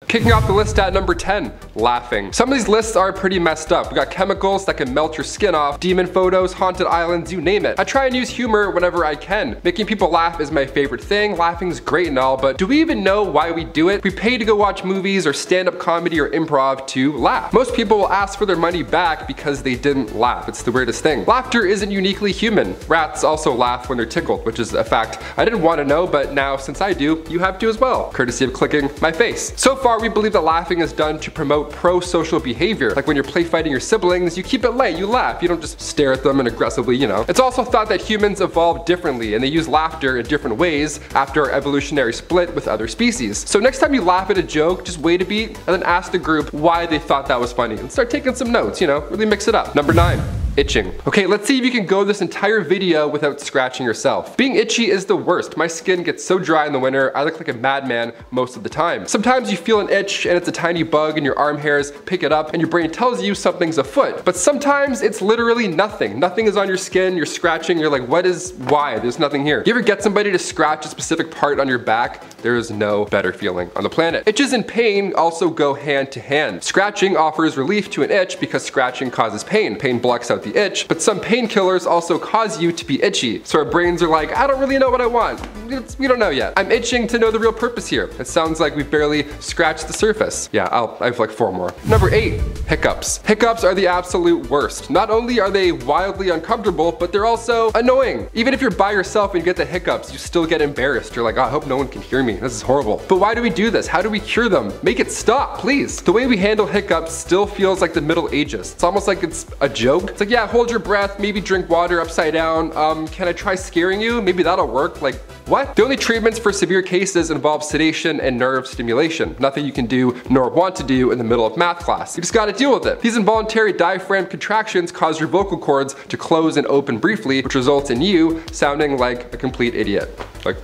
Kicking off the list at number 10, laughing. Some of these lists are pretty messed up. We got chemicals that can melt your skin off, demon photos, haunted islands, you name it. I try and use humor whenever I can. Making people laugh is my favorite thing. Laughing's great and all, but do we even know why we do it? We pay to go watch movies or stand-up comedy or improv to laugh. Most people will ask for their money back because they didn't laugh. It's the weirdest thing. Laughter isn't uniquely human. Rats also laugh when they're tickled, which is a fact I didn't want to know, but now since I do, you have to as well, courtesy of clicking my face. So far, we believe that laughing is done to promote pro-social behavior. Like when you're play fighting your siblings, you keep it light, you laugh, you don't just stare at them and aggressively, you know. It's also thought that humans evolved differently and they use laughter in different ways after our evolutionary split with other species. So next time you laugh at a joke, just wait a beat and then ask the group why they thought that was funny and start taking some notes, you know, really mix it up. Number 9. Itching. Okay, let's see if you can go this entire video without scratching yourself. Being itchy is the worst. My skin gets so dry in the winter, I look like a madman most of the time. Sometimes you feel an itch and it's a tiny bug and your arm hairs pick it up and your brain tells you something's afoot. But sometimes it's literally nothing. Nothing is on your skin, you're scratching, you're like, why? There's nothing here. You ever get somebody to scratch a specific part on your back? There is no better feeling on the planet. Itches and pain also go hand to hand. Scratching offers relief to an itch because scratching causes pain. Pain blocks out the itch, but some painkillers also cause you to be itchy. So our brains are like, I don't really know what I want. We don't know yet. I'm itching to know the real purpose here. It sounds like we've barely scratched the surface. Yeah, I have like 4 more. Number 8, hiccups. Hiccups are the absolute worst. Not only are they wildly uncomfortable, but they're also annoying. Even if you're by yourself and you get the hiccups, you still get embarrassed. You're like, oh, I hope no one can hear me. This is horrible. But why do we do this? How do we cure them? Make it stop, please. The way we handle hiccups still feels like the Middle Ages. It's almost like it's a joke. It's like, yeah, hold your breath, maybe drink water upside down. Can I try scaring you? Maybe that'll work. Like, what? The only treatments for severe cases involve sedation and nerve stimulation. Nothing you can do nor want to do in the middle of math class. You just gotta deal with it. These involuntary diaphragm contractions cause your vocal cords to close and open briefly, which results in you sounding like a complete idiot. Like,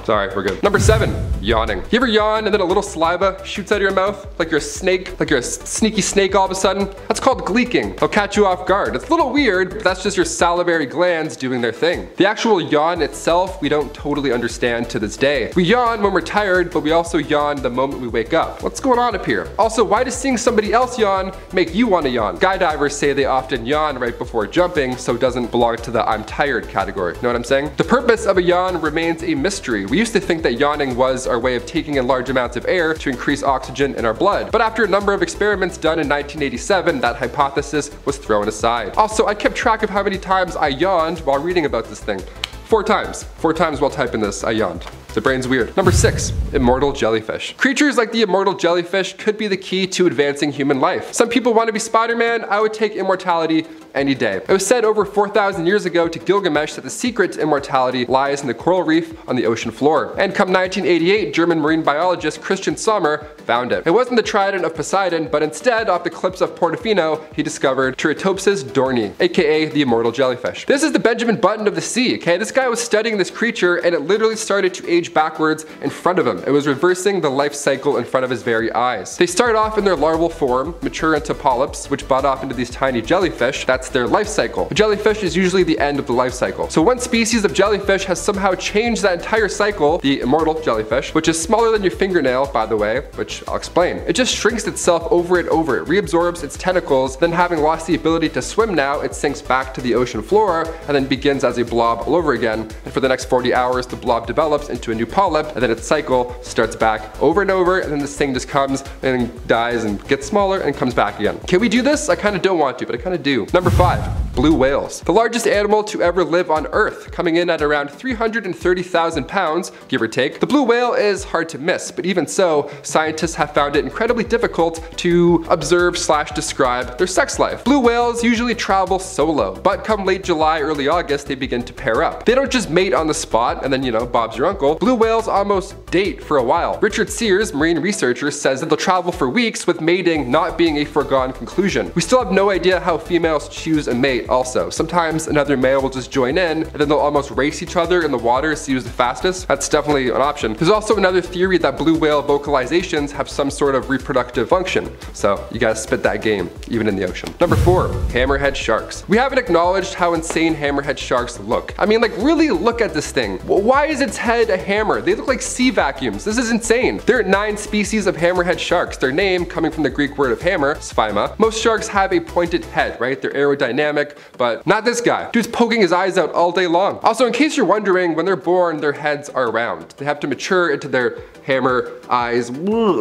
sorry, we're good. Number 7, yawning. You ever yawn and then a little saliva shoots out of your mouth? Like you're a snake, like you're a sneaky snake all of a sudden? That's called gleeking. They'll catch you off guard. It's a little weird, but that's just your salivary glands doing their thing. The actual yawn itself, we don't totally understand to this day. We yawn when we're tired, but we also yawn the moment we wake up. What's going on up here? Also, why does seeing somebody else yawn make you want to yawn? Skydivers say they often yawn right before jumping, so it doesn't belong to the I'm tired category. Know what I'm saying? The purpose of a yawn remains a mystery. We used to think that yawning was our way of taking in large amounts of air to increase oxygen in our blood. But after a number of experiments done in 1987, that hypothesis was thrown aside. Also, I kept track of how many times I yawned while reading about this thing. 4 times. 4 times while typing this, I yawned. The brain's weird. Number 6, immortal jellyfish. Creatures like the immortal jellyfish could be the key to advancing human life. Some people want to be Spider-Man. I would take immortality any day. It was said over 4,000 years ago to Gilgamesh that the secret to immortality lies in the coral reef on the ocean floor. And come 1988, German marine biologist Christian Sommer found it. It wasn't the trident of Poseidon, but instead, off the cliffs of Portofino, he discovered Turritopsis dohrnii, aka the immortal jellyfish. This is the Benjamin Button of the sea, okay? This guy was studying this creature and it literally started to age backwards in front of him. It was reversing the life cycle in front of his very eyes. They start off in their larval form, mature into polyps, which bud off into these tiny jellyfish. That's their life cycle. A jellyfish is usually the end of the life cycle. So one species of jellyfish has somehow changed that entire cycle, the immortal jellyfish, which is smaller than your fingernail, by the way, which I'll explain. It just shrinks itself over and over. It reabsorbs its tentacles, then having lost the ability to swim now, it sinks back to the ocean floor and then begins as a blob all over again. And for the next 40 hours, the blob develops into a new polyp, and then its cycle starts back over and over, and then this thing just comes and dies and gets smaller and comes back again. Can we do this? I kind of don't want to, but I kind of do. Number 5, blue whales. The largest animal to ever live on Earth, coming in at around 330,000 pounds, give or take. The blue whale is hard to miss, but even so, scientists have found it incredibly difficult to observe/describe their sex life. Blue whales usually travel solo, but come late July, early August, they begin to pair up. They don't just mate on the spot and then, you know, Bob's your uncle. Blue whales almost date for a while. Richard Sears, marine researcher, says that they'll travel for weeks, with mating not being a foregone conclusion. We still have no idea how females choose a mate, mate also. Sometimes another male will just join in, and then they'll almost race each other in the water to see who's the fastest. That's definitely an option. There's also another theory that blue whale vocalizations have some sort of reproductive function. So you gotta spit that game, even in the ocean. Number 4, hammerhead sharks. We haven't acknowledged how insane hammerhead sharks look. I mean, like, really look at this thing. Why is its head a hammer? They look like sea vacuums. This is insane. There are 9 species of hammerhead sharks. Their name coming from the Greek word of hammer, sphaima. Most sharks have a pointed head, right? They're aerodynamic, but not this guy. Dude's poking his eyes out all day long. Also, in case you're wondering, when they're born, their heads are round. They have to mature into their hammer eyes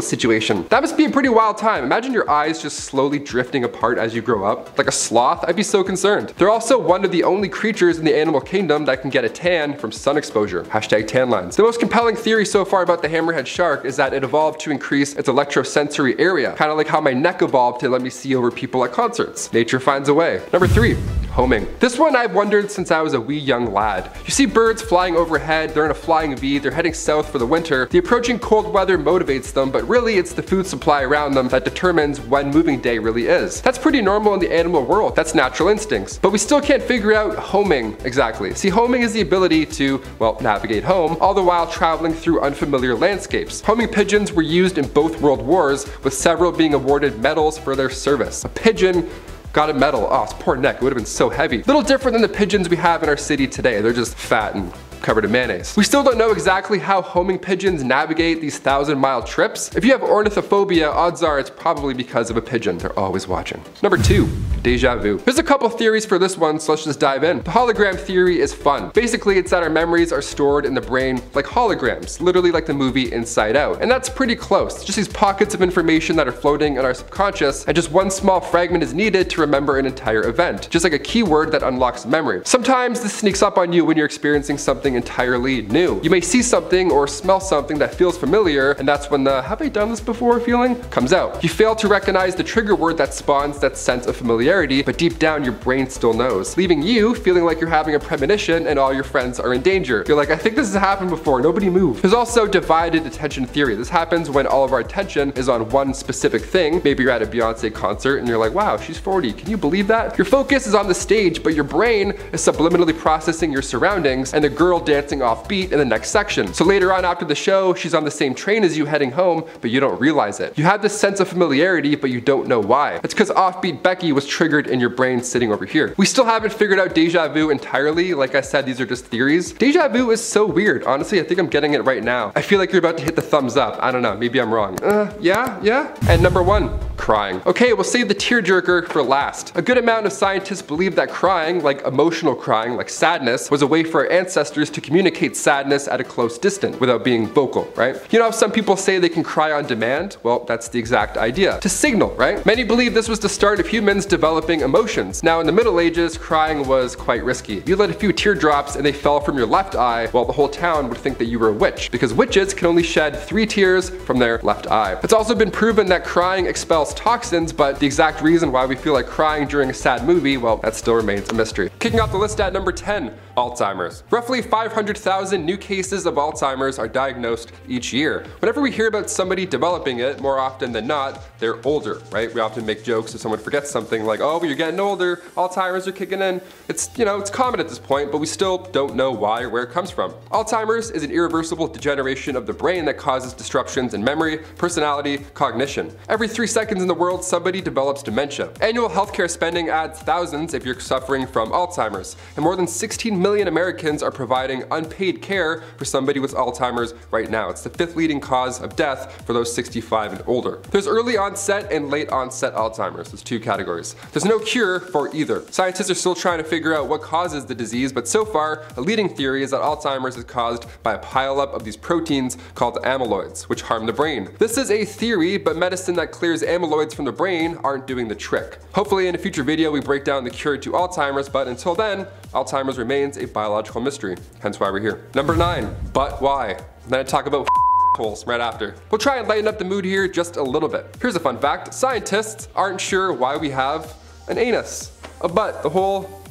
situation. That must be a pretty wild time. Imagine your eyes just slowly drifting apart as you grow up. Like a sloth, I'd be so concerned. They're also one of the only creatures in the animal kingdom that can get a tan from sun exposure. Hashtag tan lines. The most compelling theory so far about the hammerhead shark is that it evolved to increase its electrosensory area. Kind of like how my neck evolved to let me see over people at concerts. Nature finds a way. Number 3, homing. This one I've wondered since I was a wee young lad. You see birds flying overhead, they're in a flying V, they're heading south for the winter. The approaching cold weather motivates them, but really it's the food supply around them that determines when moving day really is. That's pretty normal in the animal world. That's natural instincts. But we still can't figure out homing exactly. See, homing is the ability to, well, navigate home, all the while traveling through unfamiliar landscapes. Homing pigeons were used in both world wars, with several being awarded medals for their service. A pigeon got a medal. Oh, its poor neck, it would have been so heavy. Little different than the pigeons we have in our city today. They're just fat and covered in mayonnaise. We still don't know exactly how homing pigeons navigate these 1,000-mile trips. If you have ornithophobia, odds are it's probably because of a pigeon. They're always watching. Number 2, deja vu. There's a couple theories for this one, so let's just dive in. The hologram theory is fun. Basically, it's that our memories are stored in the brain like holograms, literally like the movie Inside Out. And that's pretty close. Just these pockets of information that are floating in our subconscious, and just one small fragment is needed to remember an entire event. Just like a keyword that unlocks memory. Sometimes this sneaks up on you when you're experiencing something entirely new. You may see something or smell something that feels familiar, and that's when the "have I done this before" feeling comes out. You fail to recognize the trigger word that spawns that sense of familiarity, but deep down your brain still knows, leaving you feeling like you're having a premonition and all your friends are in danger. You're like, I think this has happened before, nobody move. There's also divided attention theory. This happens when all of our attention is on one specific thing. Maybe you're at a Beyonce concert and you're like, wow, she's 40, can you believe that? Your focus is on the stage, but your brain is subliminally processing your surroundings and the girl dancing offbeat in the next section. So later on after the show, she's on the same train as you heading home, but you don't realize it. You have this sense of familiarity, but you don't know why. It's because offbeat Becky was triggered in your brain sitting over here. We still haven't figured out deja vu entirely. Like I said, these are just theories. Deja vu is so weird. Honestly, I think I'm getting it right now. I feel like you're about to hit the thumbs up. I don't know, maybe I'm wrong. Yeah. And number 1, crying. Okay, we'll save the tearjerker for last. A good amount of scientists believe that crying, like emotional crying, like sadness, was a way for our ancestors to communicate sadness at a close distance without being vocal, right? You know how some people say they can cry on demand? Well, that's the exact idea. To signal, right? Many believe this was the start of humans developing emotions. Now in the Middle Ages, crying was quite risky. You let a few teardrops and they fell from your left eye, well, the whole town would think that you were a witch, because witches can only shed 3 tears from their left eye. It's also been proven that crying expels toxins, but the exact reason why we feel like crying during a sad movie, well, that still remains a mystery. Kicking off the list at number 10, Alzheimer's. Roughly 500,000 new cases of Alzheimer's are diagnosed each year. Whenever we hear about somebody developing it, more often than not, they're older, right? We often make jokes if someone forgets something like, oh, you're getting older, Alzheimer's are kicking in. It's, it's common at this point, but we still don't know why or where it comes from. Alzheimer's is an irreversible degeneration of the brain that causes disruptions in memory, personality, cognition. Every 3 seconds in the world, somebody develops dementia. Annual healthcare spending adds thousands if you're suffering from Alzheimer's, and more than 16 million Americans are providing unpaid care for somebody with Alzheimer's right now. It's the 5th leading cause of death for those 65 and older. There's early onset and late onset Alzheimer's. There's 2 categories. There's no cure for either. Scientists are still trying to figure out what causes the disease, but so far, a leading theory is that Alzheimer's is caused by a pileup of these proteins called amyloids, which harm the brain. This is a theory, but medicine that clears amyloids from the brain aren't doing the trick. Hopefully in a future video we break down the cure to Alzheimer's, but until then, Alzheimer's remains a biological mystery, hence why we're here. Number 9, but why? Then I talk about holes right after. We'll try and lighten up the mood here just a little bit. Here's a fun fact. Scientists aren't sure why we have an anus, a butt, the whole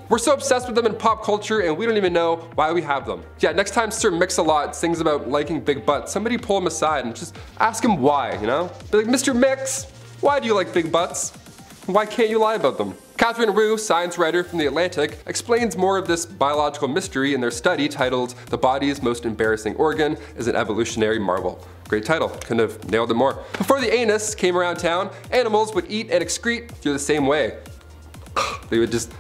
we're so obsessed with them in pop culture and we don't even know why we have them. Yeah, next time Sir Mix-a-Lot sings about liking big butts, somebody pull him aside and just ask him why, Be like, Mr. Mix, why do you like big butts? Why can't you lie about them? Catherine Wu, science writer from The Atlantic, explains more of this biological mystery in their study titled "The Body's Most Embarrassing Organ is an Evolutionary Marvel." Great title, couldn't have nailed it more. Before the anus came around town, animals would eat and excrete through the same way. They would just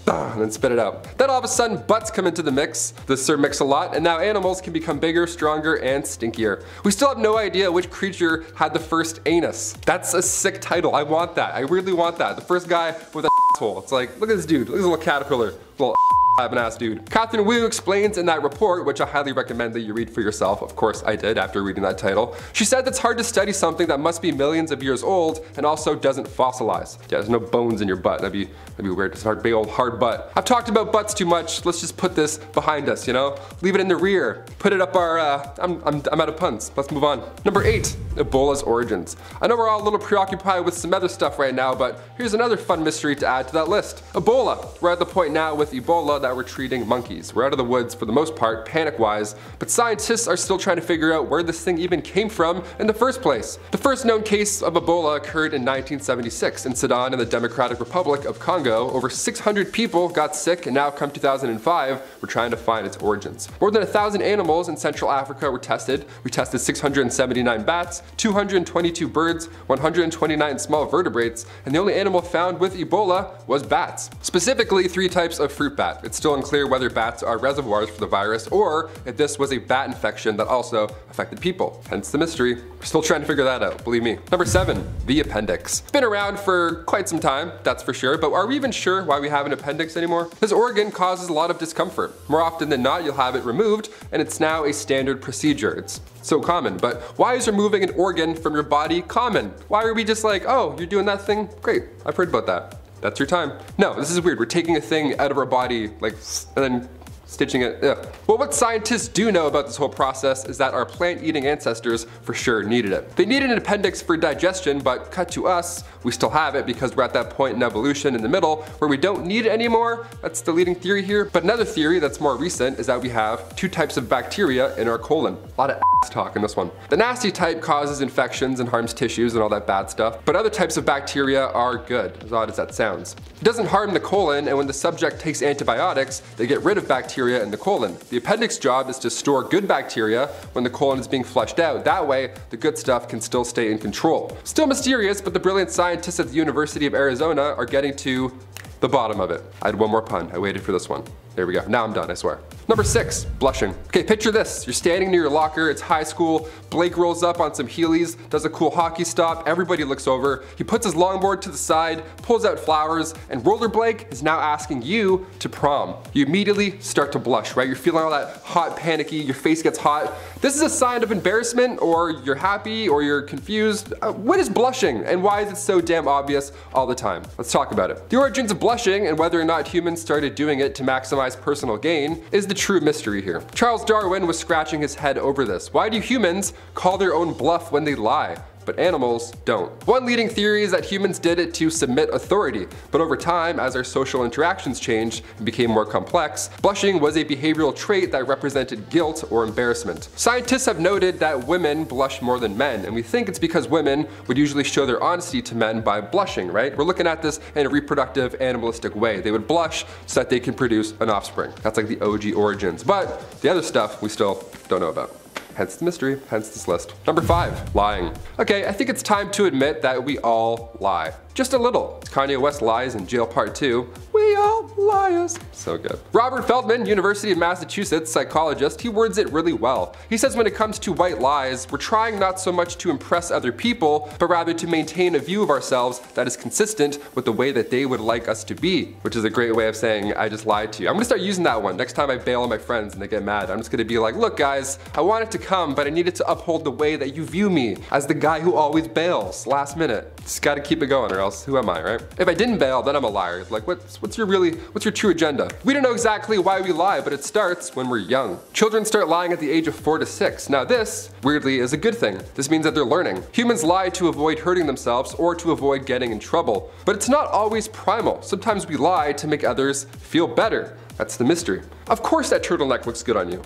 and then spit it out. Then all of a sudden butts come into the mix. This mix a lot, and now animals can become bigger, stronger, and stinkier. We still have no idea which creature had the first anus. That's a sick title, I want that, I really want that. The first guy with an asshole. It's like, look at this dude, look at this little caterpillar, little an ass dude. Catherine Wu explains in that report, which I highly recommend that you read for yourself. Of course I did after reading that title. She said it's hard to study something that must be millions of years old and also doesn't fossilize. Yeah, there's no bones in your butt. That'd be weird. It's a big old hard butt. I've talked about butts too much. Let's just put this behind us, you know? Leave it in the rear. Put it up our, I'm out of puns. Let's move on. Number 8, Ebola's origins. I know we're all a little preoccupied with some other stuff right now, but here's another fun mystery to add to that list. Ebola. We're at the point now with Ebola that we're treating monkeys. We're out of the woods for the most part, panic-wise, but scientists are still trying to figure out where this thing even came from in the first place. The first known case of Ebola occurred in 1976 in Sudan in the Democratic Republic of Congo. Over 600 people got sick, and now come 2005, we're trying to find its origins. More than 1,000 animals in Central Africa were tested. We tested 679 bats, 222 birds, 129 small vertebrates, and the only animal found with Ebola was bats. Specifically, 3 types of fruit bat. It's still unclear whether bats are reservoirs for the virus or if this was a bat infection that also affected people. Hence the mystery. We're still trying to figure that out, believe me. Number 7, the appendix. It's been around for quite some time, that's for sure, but are we even sure why we have an appendix anymore? This organ causes a lot of discomfort. More often than not, you'll have it removed, and it's now a standard procedure. It's so common, but why is removing an organ from your body common? Why are we just like, oh, you're doing that thing? Great, I've heard about that. That's your time. No, this is weird. We're taking a thing out of our body, like, and then stitching it. Ugh. Well, what scientists do know about this whole process is that our plant-eating ancestors for sure needed it. They needed an appendix for digestion, but cut to us, we still have it because we're at that point in evolution in the middle where we don't need it anymore. That's the leading theory here. But another theory that's more recent is that we have 2 types of bacteria in our colon. A lot of ass talk in this one. The nasty type causes infections and harms tissues and all that bad stuff, but other types of bacteria are good, as odd as that sounds. It doesn't harm the colon, and when the subject takes antibiotics, they get rid of bacteria in the colon. The appendix job is to store good bacteria when the colon is being flushed out. That way, the good stuff can still stay in control. Still mysterious, but the brilliant scientists at the University of Arizona are getting to the bottom of it. I had one more pun. I waited for this one. There we go. Now I'm done, I swear. Number 6, blushing. Okay, picture this. You're standing near your locker, it's high school, Blake rolls up on some Heelys, does a cool hockey stop, everybody looks over, he puts his longboard to the side, pulls out flowers, and Roller Blake is now asking you to prom. You immediately start to blush, right? You're feeling all that hot, panicky, your face gets hot. This is a sign of embarrassment, or you're happy, or you're confused. What is blushing, and why is it so damn obvious all the time? Let's talk about it. The origins of blushing, and whether or not humans started doing it to maximize personal gain, is the true mystery here. Charles Darwin was scratching his head over this. Why do humans call their own bluff when they lie, but animals don't? One leading theory is that humans did it to submit authority, but over time, as our social interactions changed and became more complex, blushing was a behavioral trait that represented guilt or embarrassment. Scientists have noted that women blush more than men, and we think it's because women would usually show their honesty to men by blushing, right? We're looking at this in a reproductive, animalistic way. They would blush so that they can produce an offspring. That's like the OG origins, but the other stuff we still don't know about. Hence the mystery, hence this list. Number 5, lying. Okay, I think it's time to admit that we all lie. Just a little. It's Kanye West Lies in Jail Part 2. We all liars. So good. Robert Feldman, University of Massachusetts psychologist, he words it really well. He says when it comes to white lies, we're trying not so much to impress other people, but rather to maintain a view of ourselves that is consistent with the way that they would like us to be, which is a great way of saying, I just lied to you. I'm gonna start using that one. Next time I bail on my friends and they get mad, I'm just gonna be like, look guys, I wanted to come, but I needed to uphold the way that you view me as the guy who always bails last minute. Just gotta keep it going or else who am I, right? If I didn't bail, then I'm a liar. Like what's your true agenda? We don't know exactly why we lie, but it starts when we're young. Children start lying at the age of 4 to 6. Now this, weirdly, is a good thing. This means that they're learning. Humans lie to avoid hurting themselves or to avoid getting in trouble. But it's not always primal. Sometimes we lie to make others feel better. That's the mystery. Of course that turtleneck looks good on you.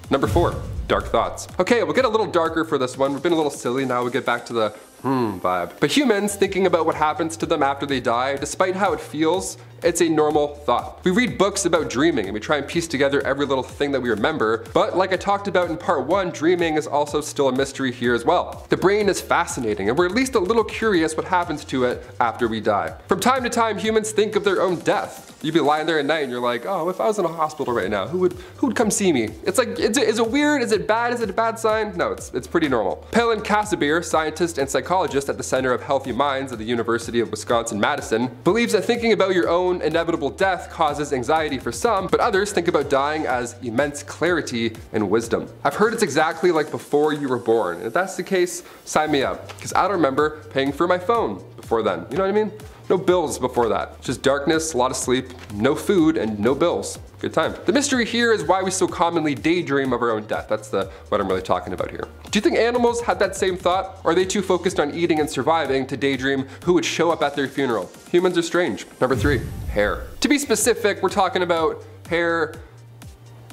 Number 4, dark thoughts. Okay, we'll get a little darker for this one. We've been a little silly, now we'll get back to the vibe. But humans, thinking about what happens to them after they die, despite how it feels, it's a normal thought. We read books about dreaming and we try and piece together every little thing that we remember, but like I talked about in part 1, dreaming is also still a mystery here as well. The brain is fascinating and we're at least a little curious what happens to it after we die. From time to time, humans think of their own death. You'd be lying there at night and you're like, oh, if I was in a hospital right now, who would come see me? It's like, is it weird? Is it bad? Is it a bad sign? No, it's pretty normal. Pelin Casimir, scientist and psychologist at the Center of Healthy Minds at the University of Wisconsin-Madison, believes that thinking about your own inevitable death causes anxiety for some, but others think about dying as immense clarity and wisdom. I've heard it's exactly like before you were born, and if that's the case, sign me up, because I don't remember paying for my phone before then, you know what I mean? No bills before that. Just darkness, a lot of sleep, no food, and no bills. Good time. The mystery here is why we so commonly daydream of our own death. That's what I'm really talking about here. Do you think animals had that same thought? Or are they too focused on eating and surviving to daydream who would show up at their funeral? Humans are strange. Number 3, hair. To be specific, we're talking about hair,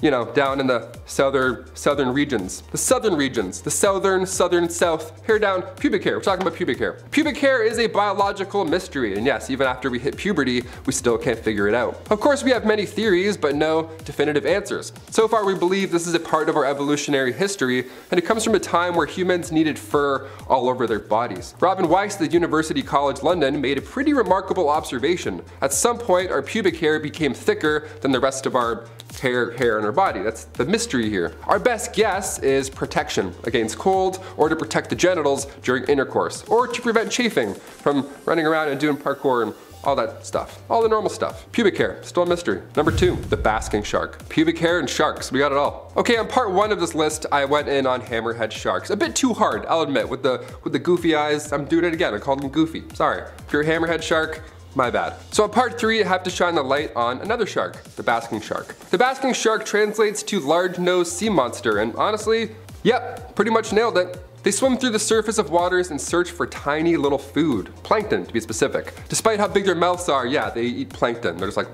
you know, down in the southern regions. The southern south, hair down, pubic hair. We're talking about pubic hair. Pubic hair is a biological mystery, and yes, even after we hit puberty, we still can't figure it out. Of course, we have many theories, but no definitive answers. So far, we believe this is a part of our evolutionary history, and it comes from a time where humans needed fur all over their bodies. Robin Weiss at the University College London made a pretty remarkable observation. At some point, our pubic hair became thicker than the rest of our hair on our body. That's the mystery here. Our best guess is protection against cold, or to protect the genitals during intercourse, or to prevent chafing from running around and doing parkour and all that stuff. All the normal stuff. Pubic hair, still a mystery. Number 2, the basking shark. Pubic hair and sharks, we got it all. Okay, on part 1 of this list, I went in on hammerhead sharks. A bit too hard, I'll admit, with the goofy eyes. I'm doing it again, I called them goofy. Sorry. If you're a hammerhead shark, my bad. So in part 3, I have to shine the light on another shark, the basking shark. The basking shark translates to large-nosed sea monster, and honestly, yep, pretty much nailed it. They swim through the surface of waters and search for tiny little food, plankton to be specific. Despite how big their mouths are, yeah, they eat plankton. They're just like,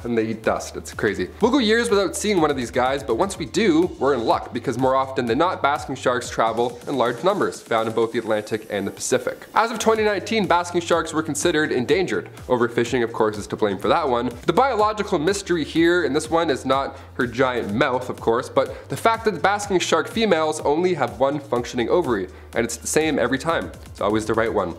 and they eat dust. It's crazy. We'll go years without seeing one of these guys, but once we do, we're in luck because more often than not, basking sharks travel in large numbers, found in both the Atlantic and the Pacific. As of 2019, basking sharks were considered endangered. Overfishing, of course, is to blame for that one. The biological mystery here in this one is not her giant mouth, of course, but the fact that the basking shark females only have one functioning ovary, and it's the same every time. It's always the right one.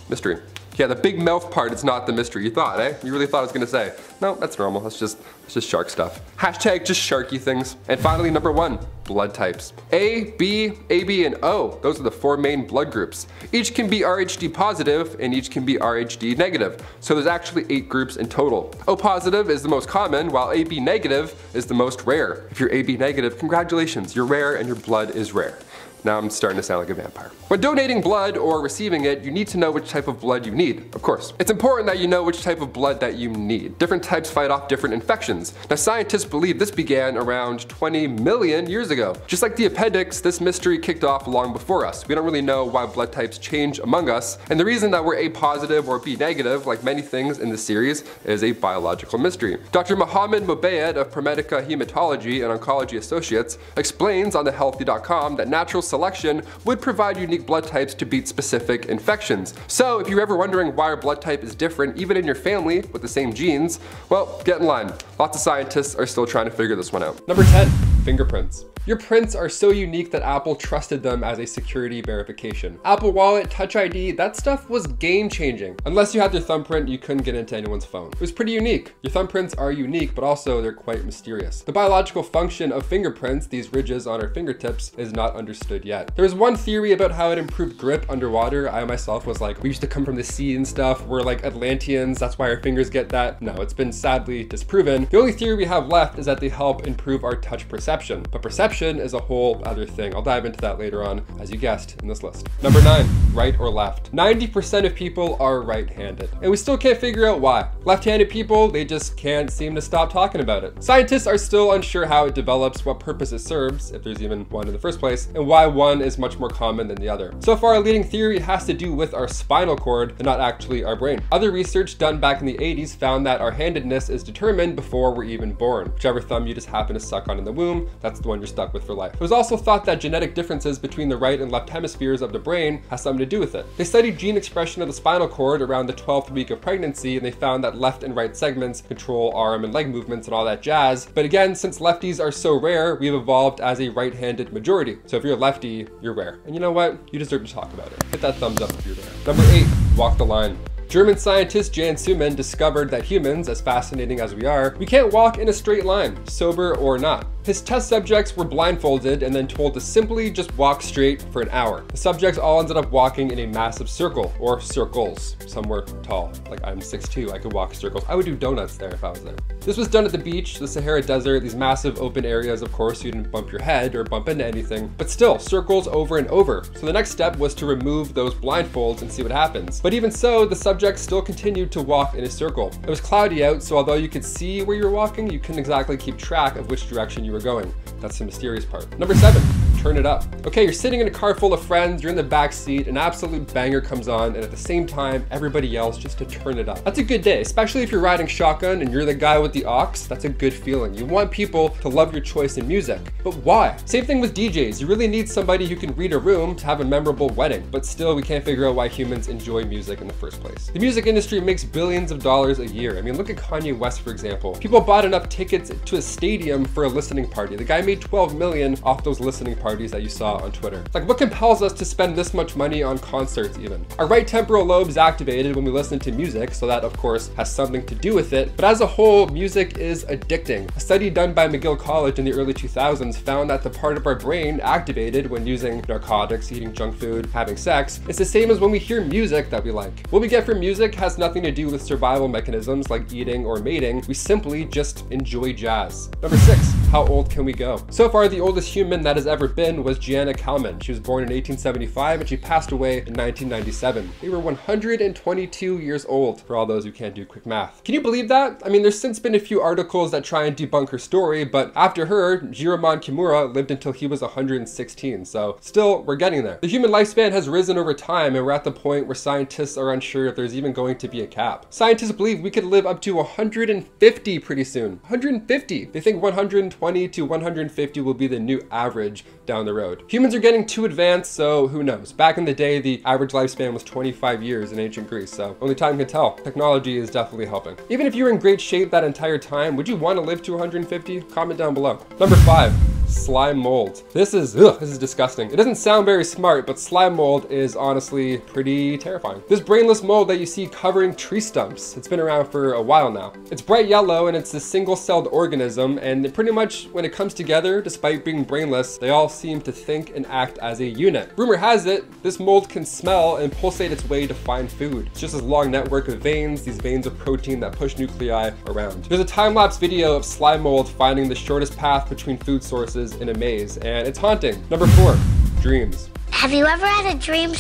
Mystery. Yeah, the big mouth part is not the mystery. You thought, eh? You really thought I was gonna say. No, that's normal. That's just shark stuff. Hashtag just sharky things. And finally, number 1, blood types. A, B, AB, and O. Those are the 4 main blood groups. Each can be Rhd positive and each can be Rhd negative. So there's actually 8 groups in total. O positive is the most common, while AB negative is the most rare. If you're AB negative, congratulations, you're rare and your blood is rare. Now I'm starting to sound like a vampire. When donating blood or receiving it, you need to know which type of blood you need, of course. It's important that you know which type of blood that you need. Different types fight off different infections. Now scientists believe this began around 20 million years ago. Just like the appendix, this mystery kicked off long before us. We don't really know why blood types change among us, and the reason that we're A positive or B negative, like many things in this series, is a biological mystery. Dr. Mohammed Mobayed of Promedica Hematology and Oncology Associates explains on thehealthy.com that natural selection would provide unique blood types to beat specific infections. So if you're ever wondering why our blood type is different even in your family with the same genes, well, get in line. Lots of scientists are still trying to figure this one out. Number 10, fingerprints. Your prints are so unique that Apple trusted them as a security verification. Apple Wallet, Touch ID, that stuff was game changing. Unless you had your thumbprint, you couldn't get into anyone's phone. It was pretty unique. Your thumbprints are unique, but also they're quite mysterious. The biological function of fingerprints, these ridges on our fingertips, is not understood yet. There was one theory about how it improved grip underwater. I myself was like, we used to come from the sea and stuff. We're like Atlanteans, that's why our fingers get that. No, it's been sadly disproven. The only theory we have left is that they help improve our touch perception. But perception is a whole other thing. I'll dive into that later on, as you guessed in this list. Number 9, right or left. 90% of people are right-handed, and we still can't figure out why. Left-handed people, they just can't seem to stop talking about it. Scientists are still unsure how it develops, what purpose it serves, if there's even one in the first place, and why one is much more common than the other. So far, a leading theory has to do with our spinal cord and not actually our brain. Other research done back in the 80s found that our handedness is determined before we're even born. Whichever thumb you just happen to suck on in the womb, boom, that's the one you're stuck with for life. It was also thought that genetic differences between the right and left hemispheres of the brain has something to do with it. They studied gene expression of the spinal cord around the 12th week of pregnancy, and they found that left and right segments control arm and leg movements and all that jazz. But again, since lefties are so rare, we've evolved as a right-handed majority. So if you're a lefty, you're rare. And you know what? You deserve to talk about it. Hit that thumbs up if you're rare. Number 8, walk the line. German scientist Jan Suman discovered that humans, as fascinating as we are, we can't walk in a straight line, sober or not. His test subjects were blindfolded and then told to simply just walk straight for an hour. The subjects all ended up walking in a massive circle, or circles. Some were tall, like I'm 6'2", I could walk circles. I would do donuts there if I was there. This was done at the beach, the Sahara Desert, these massive open areas, of course, so you didn't bump your head or bump into anything, but still, circles over and over. So the next step was to remove those blindfolds and see what happens. But even so, the subjects still continued to walk in a circle. It was cloudy out, so although you could see where you were walking, you couldn't exactly keep track of which direction you were going. That's the mysterious part. Number 7, turn it up. Okay, you're sitting in a car full of friends, you're in the back seat, an absolute banger comes on, and at the same time, everybody yells just to turn it up. That's a good day, especially if you're riding shotgun and you're the guy with the aux. That's a good feeling. You want people to love your choice in music. But why? Same thing with DJs. You really need somebody who can read a room to have a memorable wedding, but still we can't figure out why humans enjoy music in the first place. The music industry makes billions of dollars a year. I mean, look at Kanye West, for example. People bought enough tickets to a stadium for a listening party. The guy made 12 million off those listening parties that you saw on Twitter. Like, what compels us to spend this much money on concerts even? Our right temporal lobe is activated when we listen to music, so that of course has something to do with it. But as a whole, music is addicting. A study done by McGill College in the early 2000s found that the part of our brain activated when using narcotics, eating junk food, having sex, it's the same as when we hear music that we like. What we get from music has nothing to do with survival mechanisms like eating or mating. We simply just enjoy jazz. Number 6, how old can we go? So far, the oldest human that has ever been was Gianna Kalman. She was born in 1875 and she passed away in 1997. They were 122 years old, for all those who can't do quick math. Can you believe that? I mean, there's since been a few articles that try and debunk her story, but after her, Jiraman Kimura lived until he was 116, so still, we're getting there. The human lifespan has risen over time, and we're at the point where scientists are unsure if there's even going to be a cap. Scientists believe we could live up to 150 pretty soon. 150! They think 120 to 150 will be the new average down the road. Humans are getting too advanced, so who knows? Back in the day, the average lifespan was 25 years in ancient Greece, so only time can tell. Technology is definitely helping. Even if you're in great shape that entire time, would you want to live to 150? Comment down below. Number 5. Slime mold. This is disgusting. It doesn't sound very smart, but slime mold is honestly pretty terrifying. This brainless mold that you see covering tree stumps, it's been around for a while now. It's bright yellow and it's a single-celled organism, and pretty much when it comes together, despite being brainless, they all seem to think and act as a unit. Rumor has it, this mold can smell and pulsate its way to find food. It's just this long network of veins, these veins of protein that push nuclei around. There's a time-lapse video of slime mold finding the shortest path between food sources in a maze, and it's haunting. Number 4, dreams. Have you ever had a dream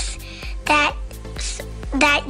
that I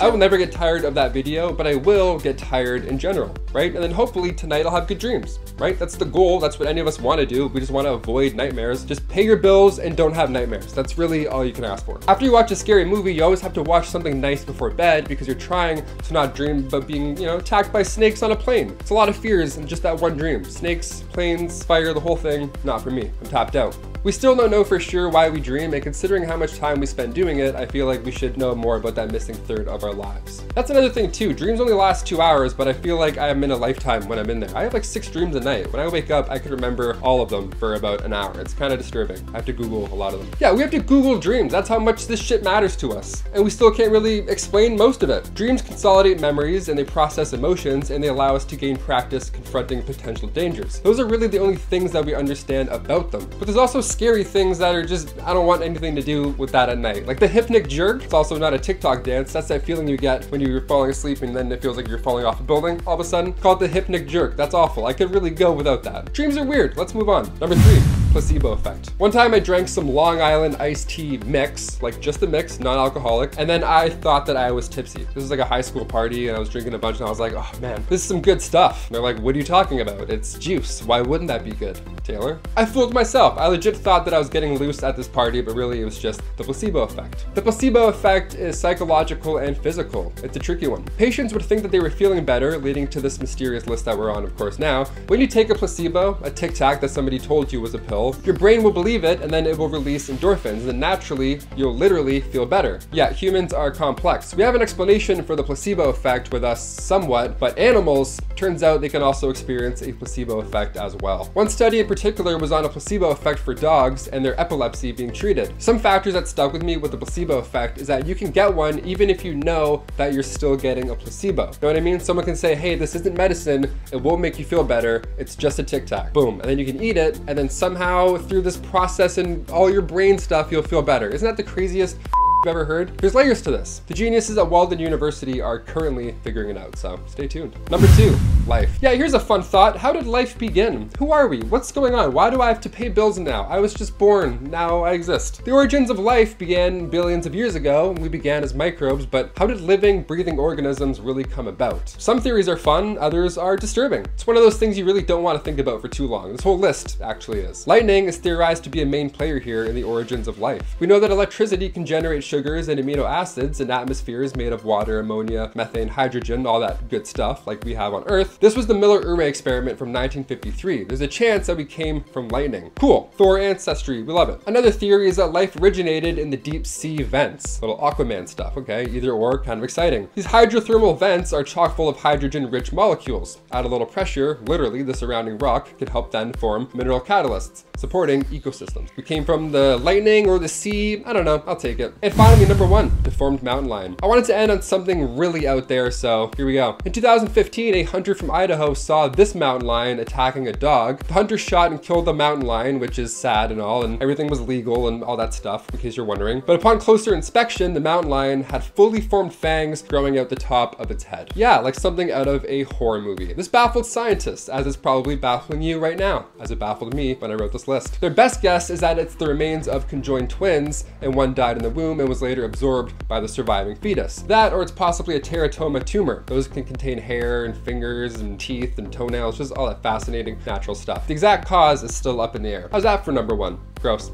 will never get tired of that video, but I will get tired in general, right? And then hopefully tonight I'll have good dreams, right? That's the goal. That's what any of us want to do. We just want to avoid nightmares. Just pay your bills and don't have nightmares. That's really all you can ask for. After you watch a scary movie, you always have to watch something nice before bed because you're trying to not dream about being, attacked by snakes on a plane. It's a lot of fears in just that one dream. Snakes, planes, fire, the whole thing. Not for me. I'm tapped out. We still don't know for sure why we dream, and considering how much time we spend doing it, I feel like we should know more about that missing third of our lives. That's another thing too. Dreams only last 2 hours, but I feel like I am in a lifetime when I'm in there. I have like 6 dreams a night. When I wake up, I could remember all of them for about an hour. It's kind of disturbing. I have to Google a lot of them. Yeah, we have to Google dreams. That's how much this shit matters to us. And we still can't really explain most of it. Dreams consolidate memories and they process emotions, and they allow us to gain practice confronting potential dangers. Those are really the only things that we understand about them. But there's also scary things that are just, I don't want anything to do with that at night. Like the hypnic jerk, it's also not a TikTok dance. That's that feeling you get when you're falling asleep and then it feels like you're falling off a building all of a sudden. Call it the hypnic jerk. That's awful. I could really go without that. Dreams are weird. Let's move on. Number 3. placebo effect. One time I drank some Long Island iced tea mix, like just the mix, non-alcoholic, and then I thought that I was tipsy. This was like a high school party and I was drinking a bunch and I was like, oh man, this is some good stuff. And they're like, what are you talking about? It's juice. Why wouldn't that be good, Taylor? I fooled myself. I legit thought that I was getting loose at this party, but really it was just the placebo effect. The placebo effect is psychological and physical. It's a tricky one. Patients would think that they were feeling better, leading to this mysterious list that we're on, of course, now. When you take a placebo, a Tic Tac that somebody told you was a pill, your brain will believe it and then it will release endorphins, and naturally, you'll literally feel better. Yeah, humans are complex. We have an explanation for the placebo effect with us somewhat, but animals, turns out they can also experience a placebo effect as well. One study in particular was on a placebo effect for dogs and their epilepsy being treated. Some factors that stuck with me with the placebo effect is that you can get one even if you know that you're still getting a placebo. Know what I mean? Someone can say, hey, this isn't medicine, it won't make you feel better, it's just a Tic Tac. Boom. And then you can eat it, and then somehow through this process and all your brain stuff, you'll feel better. Isn't that the craziest you've ever heard? There's layers to this. The geniuses at Walden University are currently figuring it out, so stay tuned. Number 2, life. Yeah, here's a fun thought. How did life begin? Who are we? What's going on? Why do I have to pay bills now? I was just born, now I exist. The origins of life began billions of years ago. We began as microbes, but how did living, breathing organisms really come about? Some theories are fun, others are disturbing. It's one of those things you really don't want to think about for too long. This whole list actually is. Lightning is theorized to be a main player here in the origins of life. We know that electricity can generate sugars and amino acids in atmospheres made of water, ammonia, methane, hydrogen, all that good stuff like we have on Earth. This was the Miller-Urey experiment from 1953. There's a chance that we came from lightning. Cool. Thor ancestry, we love it. Another theory is that life originated in the deep sea vents. Little Aquaman stuff, okay? Either or, kind of exciting. These hydrothermal vents are chock full of hydrogen-rich molecules. Add a little pressure, literally the surrounding rock can help then form mineral catalysts, supporting ecosystems. We came from the lightning or the sea, I don't know, I'll take it. And finally, number 1, deformed mountain lion. I wanted to end on something really out there, so here we go. In 2015, a hunter from Idaho saw this mountain lion attacking a dog. The hunter shot and killed the mountain lion, which is sad and all, and everything was legal and all that stuff, in case you're wondering. But upon closer inspection, the mountain lion had fully formed fangs growing out the top of its head. Yeah, like something out of a horror movie. This baffled scientists, as it's probably baffling you right now, as it baffled me when I wrote this list. Their best guess is that it's the remains of conjoined twins, and one died in the womb and was later absorbed by the surviving fetus. That, or it's possibly a teratoma tumor. Those can contain hair and fingers and teeth and toenails, just all that fascinating natural stuff. The exact cause is still up in the air. How's that for number 1? Gross.